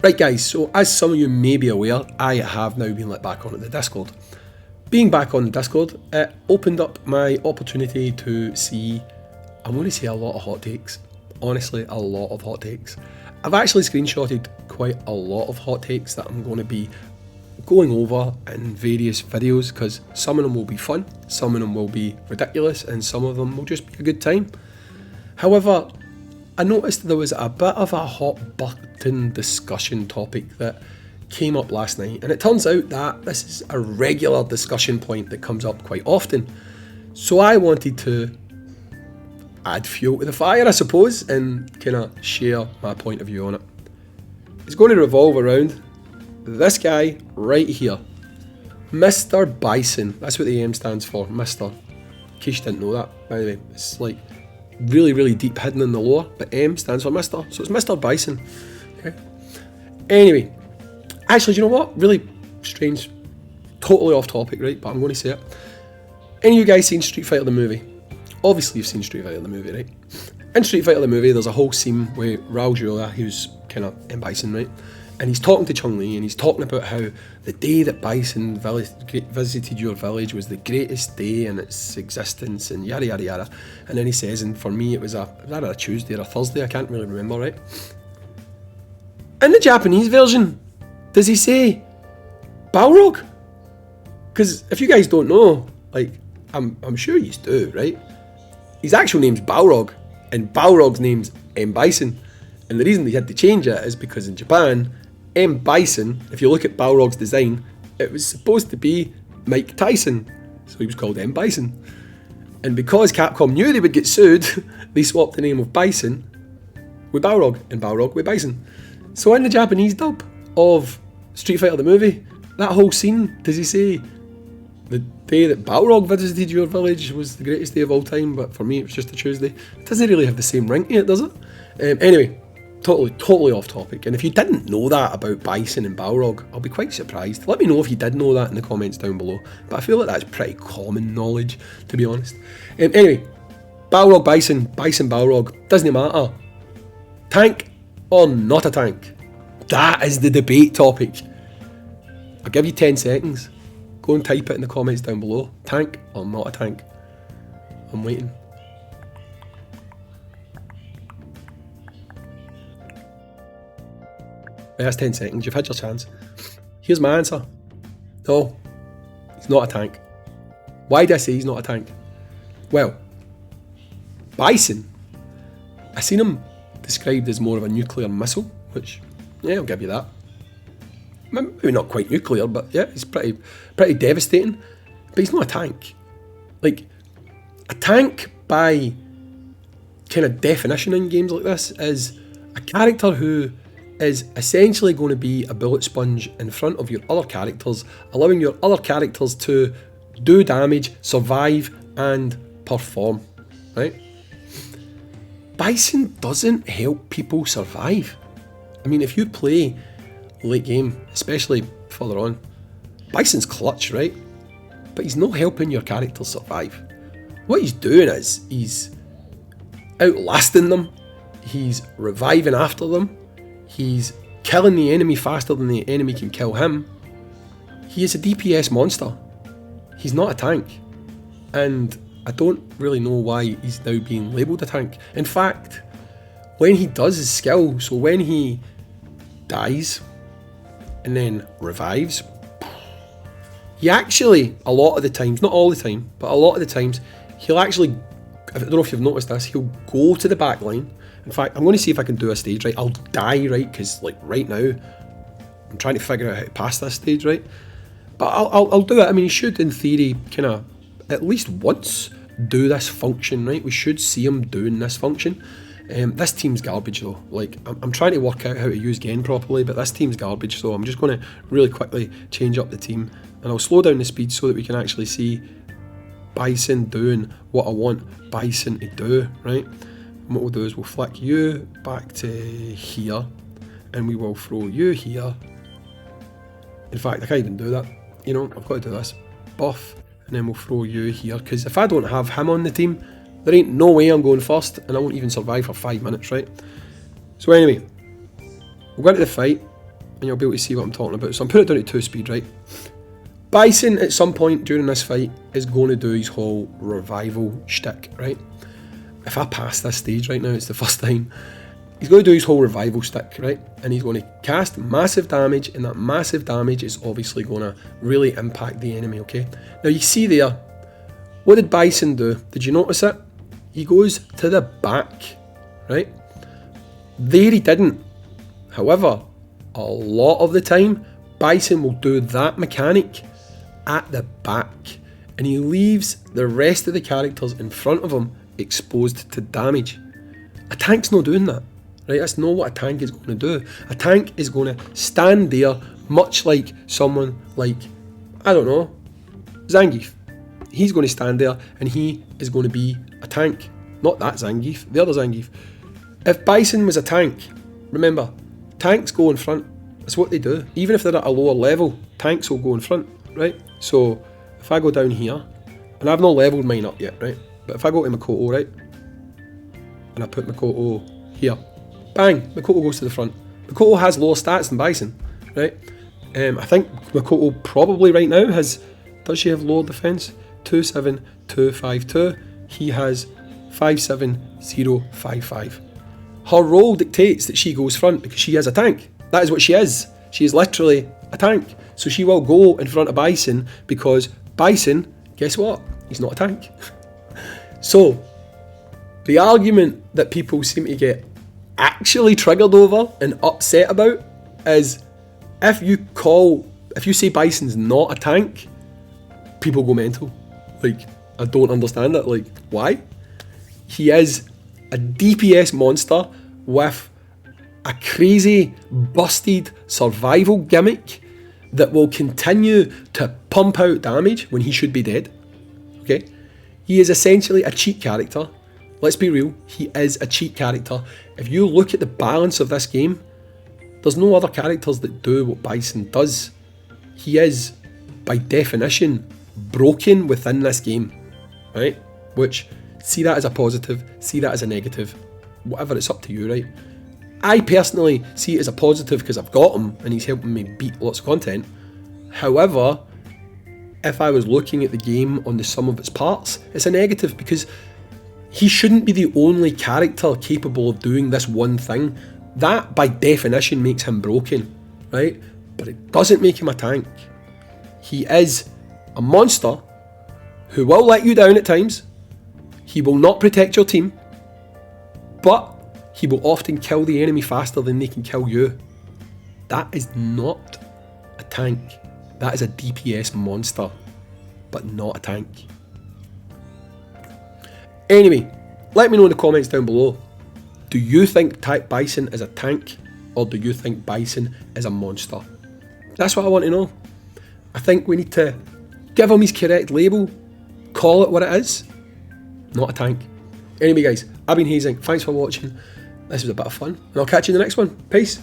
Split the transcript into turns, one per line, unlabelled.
Right guys, so as some of you may be aware, I have now been let back onto the Discord. Being back on the Discord, it opened up my opportunity to see, I'm going to say, a lot of hot takes. Honestly, a lot of hot takes. I've actually screenshotted quite a lot of hot takes that I'm going to be going over in various videos, because some of them will be fun, some of them will be ridiculous, and some of them will just be a good time. However, I noticed there was a bit of a hot button discussion topic that came up last night, and it turns out that this is a regular discussion point that comes up quite often. So I wanted to add fuel to the fire, I suppose, and kind of share my point of view on it. It's going to revolve around this guy right here, Mr. Bison. That's what the M stands for, Mr. In case you didn't know that, by the way. It's like really deep hidden in the lore, but M stands for Mr. So it's Mr. Bison. Okay. Anyway, actually, do you know what? Really strange, totally off topic, right? But I'm going to say it. Any of you guys seen Street Fighter the movie? Obviously you've seen Street Fighter the movie, right? In Street Fighter the movie, there's a whole scene where Raul Julia, who's kind of M Bison, right? And he's talking to Chun-Li, and he's talking about how the day that Bison visited your village was the greatest day in its existence, and yada yada yada. And then he says, and for me it was either a Tuesday or a Thursday, I can't really remember, right? In the Japanese version, does he say Balrog? Because if you guys don't know, like, I'm sure you do, right? His actual name's Balrog, and Balrog's name's M Bison. And the reason they had to change it is because in Japan, M Bison, if you look at Balrog's design, it was supposed to be Mike Tyson, so he was called M Bison. And because Capcom knew they would get sued, they swapped the name of Bison with Balrog, and Balrog with Bison. So in the Japanese dub of Street Fighter the movie, that whole scene, does he say, the day that Balrog visited your village was the greatest day of all time, but for me it was just a Tuesday? It doesn't really have the same ring to it, does it? Anyway, totally off topic. And if you didn't know that about Bison and Balrog, I'll be quite surprised. Let me know if you did know that in the comments down below. But I feel like that's pretty common knowledge, to be honest. Anyway, Balrog, Bison, Balrog, doesn't matter. Tank or not a tank? That is the debate topic. I'll give you 10 seconds. Go and type it in the comments down below. Tank or not a tank? I'm waiting. That's 10 seconds, you've had your chance. Here's my answer. No, he's not a tank. Why do I say he's not a tank? Well, Bison, I seen him described as more of a nuclear missile, which, yeah, I'll give you that. Maybe not quite nuclear, but yeah, he's pretty devastating. But he's not a tank. Like, a tank by kind of definition in games like this is a character who is essentially going to be a bullet sponge in front of your other characters, allowing your other characters to do damage, survive, and perform, right? Bison doesn't help people survive. I mean, if you play late game, especially further on, Bison's clutch, right? But he's not helping your characters survive. What he's doing is he's outlasting them, he's reviving after them, he's killing the enemy faster than the enemy can kill him. He is a DPS monster. He's not a tank. And I don't really know why he's now being labelled a tank. In fact, when he does his skill, so when he dies and then revives, he actually, a lot of the times, not all the time, but a lot of the times, he'll actually, I don't know if you've noticed this, he'll go to the back line. In fact, I'm going to see if I can do a stage right. I'll die, right, because like right now, I'm trying to figure out how to pass this stage, right? But I'll do it. I mean, he should, in theory, kind of at least once do this function, right? We should see him doing this function. This team's garbage though. Like, I'm trying to work out how to use Gen properly, but this team's garbage, so I'm just going to really quickly change up the team, and I'll slow down the speed so that we can actually see Bison doing what I want Bison to do, right? And what we'll do is we'll flick you back to here, and we will throw you here. In fact, I can't even do that. You know, I've got to do this. Buff, and then we'll throw you here, because if I don't have him on the team, there ain't no way I'm going first, and I won't even survive for 5 minutes, right? So anyway, we'll go into the fight. and you'll be able to see what I'm talking about. So I'm putting it down to 2 speed, right? Bison, at some point during this fight, is going to do his whole revival shtick, right? If I pass this stage right now, it's the first time. He's going to do his whole revival stick, right? And he's going to cast massive damage, and that massive damage is obviously going to really impact the enemy, okay? Now you see there, what did Bison do? Did you notice it? He goes to the back, right? There he didn't. However, a lot of the time, Bison will do that mechanic at the back, and he leaves the rest of the characters in front of him exposed to damage. A tank's not doing that, right? That's not what a tank is going to do. A tank is going to stand there much like someone like, I don't know, Zangief. He's going to stand there and he is going to be a tank. Not that Zangief, the other Zangief. If Bison was a tank, remember, tanks go in front. That's what they do. Even if they're at a lower level, tanks will go in front, right? So if I go down here, and I've not leveled mine up yet, right? But if I go to Makoto, right, and I put Makoto here, bang, Makoto goes to the front. Makoto has lower stats than Bison, right? I think Makoto probably right now has, does she have lower defense? 27252. He has 57055. Her role dictates that she goes front because she is a tank. That is what she is. She is literally a tank. So she will go in front of Bison because Bison, guess what? He's not a tank. So, the argument that people seem to get actually triggered over and upset about is if you say Bison's not a tank, people go mental. Like, I don't understand it. Like, why? He is a DPS monster with a crazy, busted survival gimmick that will continue to pump out damage when he should be dead. Okay? He is essentially a cheat character. Let's be real, he is a cheat character. If you look at the balance of this game, there's no other characters that do what Bison does. He is, by definition, broken within this game, right? Which, see that as a positive, see that as a negative, whatever, it's up to you, right? I personally see it as a positive because I've got him and he's helping me beat lots of content. However, if I was looking at the game on the sum of its parts, it's a negative because he shouldn't be the only character capable of doing this one thing. That, by definition, makes him broken, right? But it doesn't make him a tank. He is a monster who will let you down at times. He will not protect your team, but he will often kill the enemy faster than they can kill you. That is not a tank. That is a DPS monster, but not a tank. Anyway, let me know in the comments down below. Do you think Bison is a tank, or do you think Bison is a monster? That's what I want to know. I think we need to give him his correct label, call it what it is. Not a tank. Anyway guys, I've been Hayzink. Thanks for watching. This was a bit of fun, and I'll catch you in the next one. Peace.